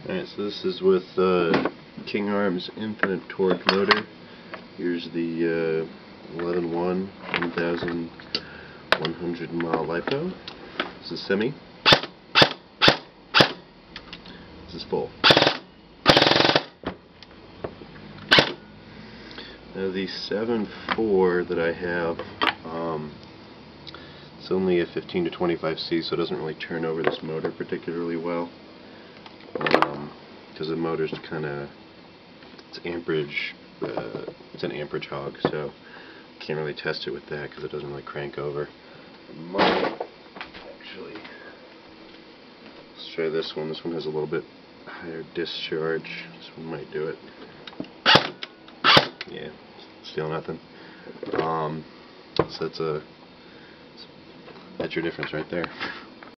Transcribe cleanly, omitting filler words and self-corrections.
Alright, so this is with King Arms Infinite Torque Motor. Here's the 11-1 1100 mile LiPo. This is semi. This is full. Now the 7.4 that I have, it's only a 15 to 25C, so it doesn't really turn over this motor particularly well. Because the motor's it's amperage, it's an amperage hog, so can't really test it with that because it doesn't really crank over. Actually, let's try this one. This one has a little bit higher discharge. This one might do it. Yeah, still nothing. So that's your difference right there.